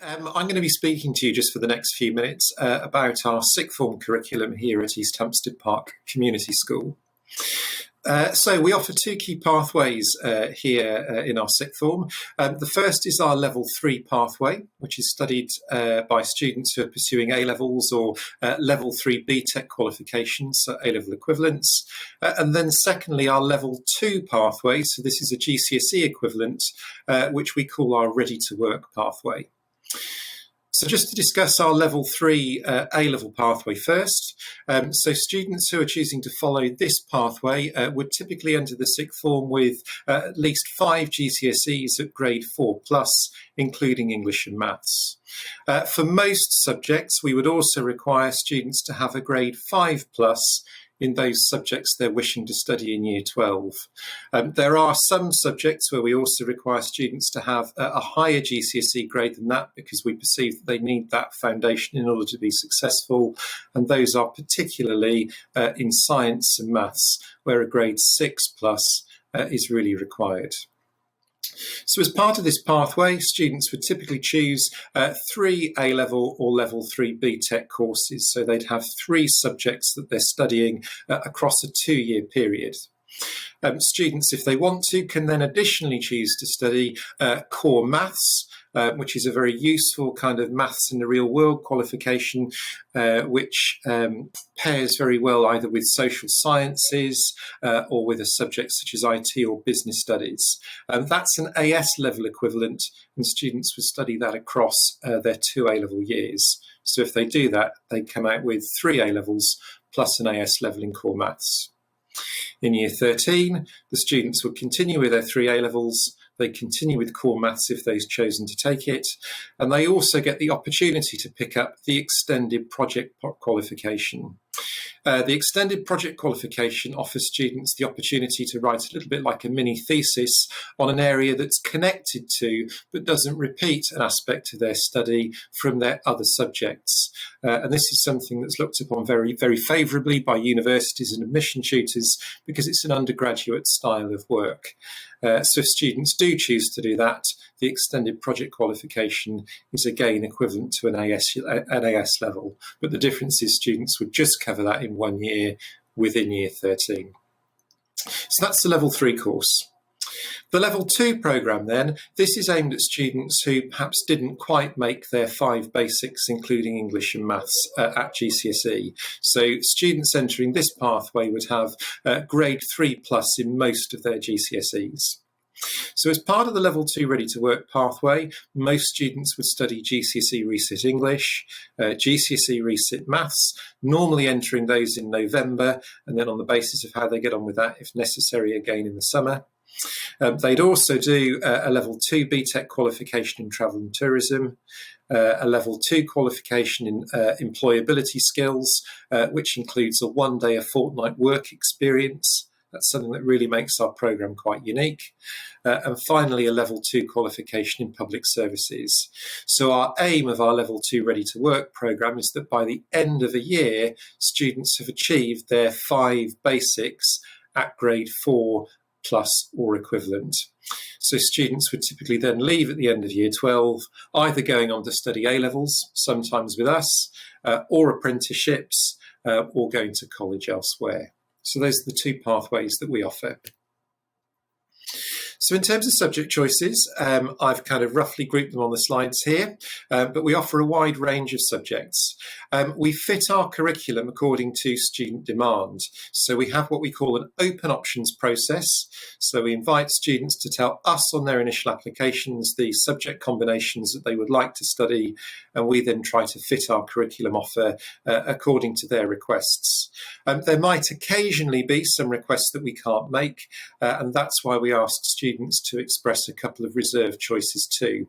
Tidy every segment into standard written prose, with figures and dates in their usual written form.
I'm going to be speaking to you just for the next few minutes about our sixth form curriculum here at Easthampstead Park Community School. So we offer two key pathways here in our sixth form. The first is our level 3 pathway, which is studied by students who are pursuing A-levels or level 3 BTEC qualifications, so A-level equivalents. And then secondly, our level 2 pathway, so this is a GCSE equivalent, which we call our ready to work pathway. So just to discuss our level 3 A-level pathway first. So students who are choosing to follow this pathway would typically enter the sixth form with at least 5 GCSEs at grade 4+, including English and Maths. For most subjects, we would also require students to have a grade 5+ in those subjects they're wishing to study in Year 12. There are some subjects where we also require students to have a higher GCSE grade than that because we perceive that they need that foundation in order to be successful, and those are particularly in science and maths, where a grade 6+ is really required. So as part of this pathway, students would typically choose 3 A-level or level 3 BTEC courses. So they'd have 3 subjects that they're studying across a 2-year period. Students, if they want to, can then additionally choose to study core maths, which is a very useful kind of maths in the real world qualification, which pairs very well either with social sciences or with a subject such as IT or business studies. That's an AS level equivalent, and students would study that across their 2 A-level years. So if they do that, they come out with 3 A-levels plus an AS level in core maths. In Year 13, the students would continue with their 3 A-levels. They continue with core maths if they've chosen to take it, and they also get the opportunity to pick up the extended project qualification. The extended project qualification offers students the opportunity to write a little bit like a mini thesis on an area that's connected to but doesn't repeat an aspect of their study from their other subjects. And this is something that's looked upon very, very favourably by universities and admission tutors because it's an undergraduate style of work. So if students do choose to do that, the extended project qualification is again equivalent to an AS level, but the difference is students would just cover that in 1 year within Year 13. So that's the level 3 course. The level 2 programme then, this is aimed at students who perhaps didn't quite make their 5 basics, including English and Maths, at GCSE. So students entering this pathway would have grade 3+ in most of their GCSEs. So as part of the level 2 ready to work pathway, most students would study GCSE Resit English, GCSE Resit Maths, normally entering those in November, and then on the basis of how they get on with that, if necessary, again in the summer. They'd also do a level 2 BTEC qualification in travel and tourism, a level 2 qualification in employability skills, which includes a 1-day a fortnight work experience. That's something that really makes our programme quite unique. And finally, a level 2 qualification in public services. So our aim of our level 2 ready to work programme is that by the end of a year, students have achieved their 5 basics at grade 4+ or equivalent. So students would typically then leave at the end of Year 12, either going on to study A-levels, sometimes with us, or apprenticeships, or going to college elsewhere. So those are the 2 pathways that we offer. So in terms of subject choices, I've kind of roughly grouped them on the slides here, but we offer a wide range of subjects. We fit our curriculum according to student demand. So we have what we call an open options process. So we invite students to tell us on their initial applications the subject combinations that they would like to study, and we then try to fit our curriculum offer according to their requests. There might occasionally be some requests that we can't make, and that's why we ask students to express a couple of reserved choices too.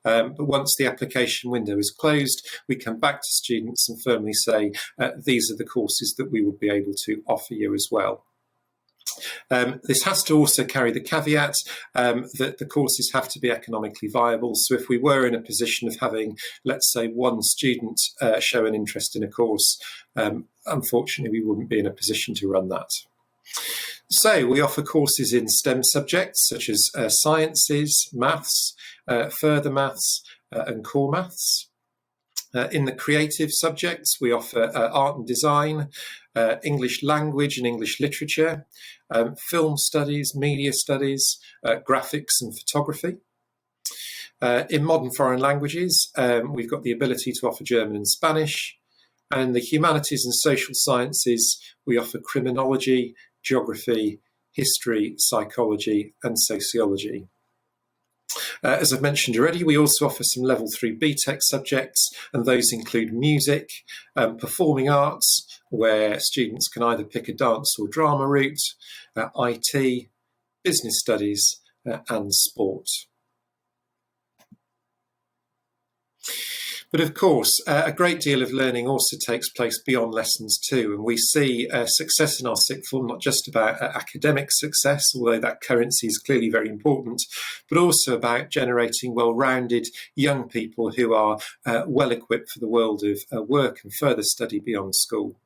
But once the application window is closed, we come back to students and firmly say, these are the courses that we would be able to offer you as well. This has to also carry the caveat that the courses have to be economically viable. So if we were in a position of having, let's say, 1 student show an interest in a course, unfortunately, we wouldn't be in a position to run that. So we offer courses in STEM subjects such as sciences, maths, further maths, and core maths. In the creative subjects, we offer art and design, English language and English literature, film studies, media studies, graphics and photography. In modern foreign languages, we've got the ability to offer German and Spanish. And in the humanities and social sciences, we offer criminology, geography, history, psychology, and sociology. As I've mentioned already, we also offer some level 3 BTEC subjects, and those include music, performing arts, where students can either pick a dance or drama route, IT, business studies, and sport. But of course, a great deal of learning also takes place beyond lessons too, and we see success in our sixth form not just about academic success, although that currency is clearly very important, but also about generating well-rounded young people who are well equipped for the world of work and further study beyond school.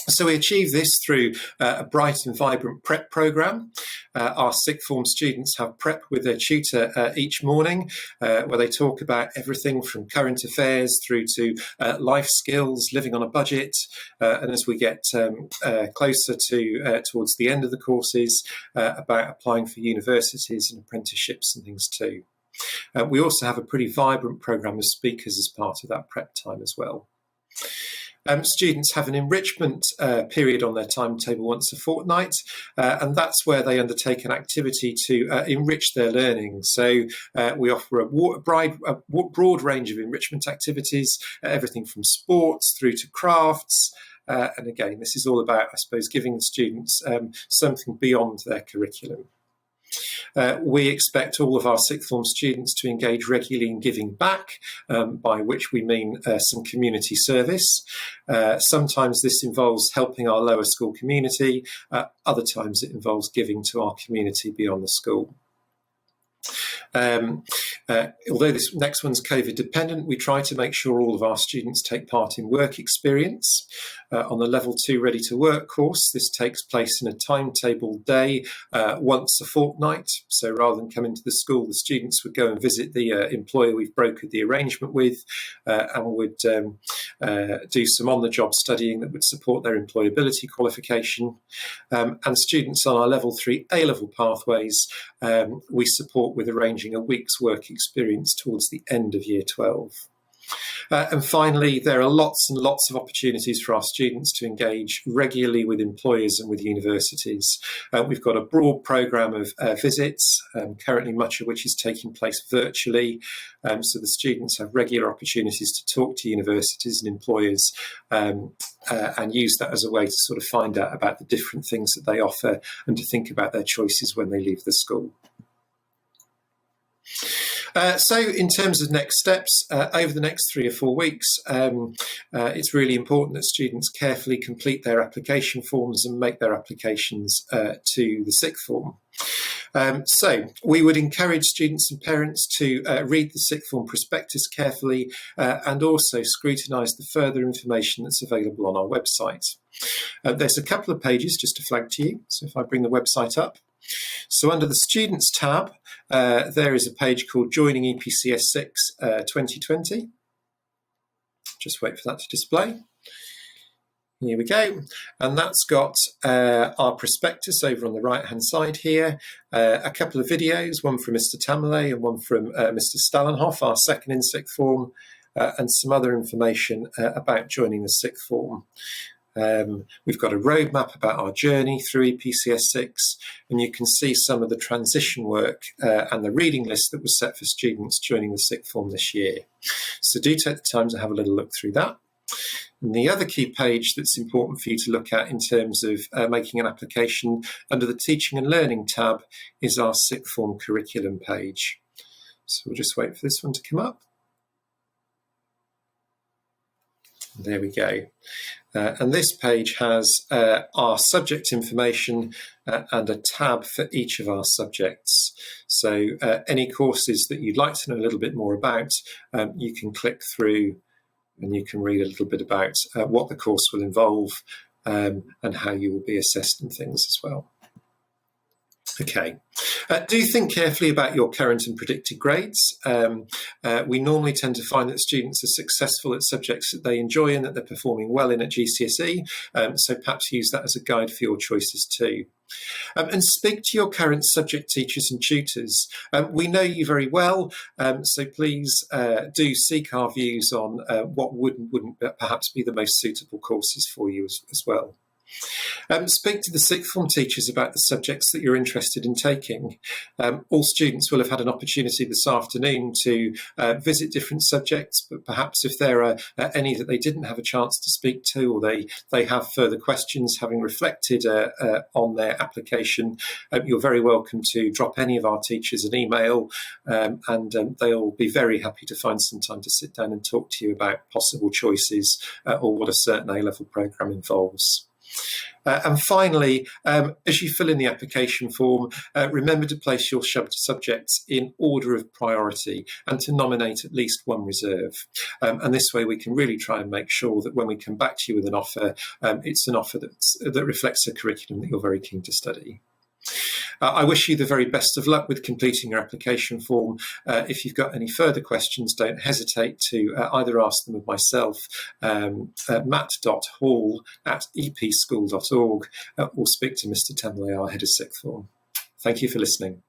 So we achieve this through a bright and vibrant prep programme. Our sixth form students have prep with their tutor each morning, where they talk about everything from current affairs through to life skills, living on a budget, and as we get closer to towards the end of the courses, about applying for universities and apprenticeships and things too. We also have a pretty vibrant programme of speakers as part of that prep time as well. Students have an enrichment period on their timetable once a fortnight, and that's where they undertake an activity to enrich their learning. So we offer a broad range of enrichment activities, everything from sports through to crafts. And again, this is all about, I suppose, giving the students something beyond their curriculum. We expect all of our sixth form students to engage regularly in giving back, by which we mean some community service. Sometimes this involves helping our lower school community, other times it involves giving to our community beyond the school. Although this next one's COVID dependent, we try to make sure all of our students take part in work experience. On the level 2 ready to work course, this takes place in a timetable day once a fortnight. So rather than come into the school, the students would go and visit the employer we've brokered the arrangement with, and would do some on-the-job studying that would support their employability qualification. And students on our level 3 A-level pathways, we support with arranging a week's work experience towards the end of year 12. And finally, there are lots and lots of opportunities for our students to engage regularly with employers and with universities. We've got a broad programme of visits, currently much of which is taking place virtually. So the students have regular opportunities to talk to universities and employers, and use that as a way to sort of find out about the different things that they offer and to think about their choices when they leave the school. So in terms of next steps, over the next 3 or 4 weeks, it's really important that students carefully complete their application forms and make their applications to the sixth form. So we would encourage students and parents to read the sixth form prospectus carefully, and also scrutinise the further information that's available on our website. There's a couple of pages just to flag to you. So if I bring the website up. So under the Students tab, there is a page called Joining EPCS 6 2020. Just wait for that to display. Here we go. And that's got our prospectus over on the right-hand side here. A couple of videos, one from Mr. Tamerley and one from Mr. Stallenhoff, our second in sixth form, and some other information about joining the sixth form. We've got a roadmap about our journey through EPCS 6, and you can see some of the transition work and the reading list that was set for students joining the sixth form this year. So do take the time to have a little look through that. And the other key page that's important for you to look at in terms of making an application under the Teaching and Learning tab is our sixth form curriculum page. So we'll just wait for this one to come up. There we go. And this page has our subject information and a tab for each of our subjects. So any courses that you'd like to know a little bit more about, you can click through and you can read a little bit about what the course will involve, and how you will be assessed and things as well. Okay. Do think carefully about your current and predicted grades. We normally tend to find that students are successful at subjects that they enjoy and that they're performing well in at GCSE, so perhaps use that as a guide for your choices too. And speak to your current subject teachers and tutors. We know you very well, so please do seek our views on what would and wouldn't perhaps be the most suitable courses for you as well. Speak to the sixth form teachers about the subjects that you're interested in taking. All students will have had an opportunity this afternoon to visit different subjects, but perhaps if there are any that they didn't have a chance to speak to, or they have further questions having reflected on their application, you're very welcome to drop any of our teachers an email, and they'll be very happy to find some time to sit down and talk to you about possible choices or what a certain A-level programme involves. And finally, as you fill in the application form, remember to place your subjects in order of priority and to nominate at least one reserve. And this way we can really try and make sure that when we come back to you with an offer, it's an offer that reflects a curriculum that you're very keen to study. I wish you the very best of luck with completing your application form. If you've got any further questions, don't hesitate to either ask them of myself, matt.hall@epschool.org, or speak to Mr. Temley, our head of sixth form. Thank you for listening.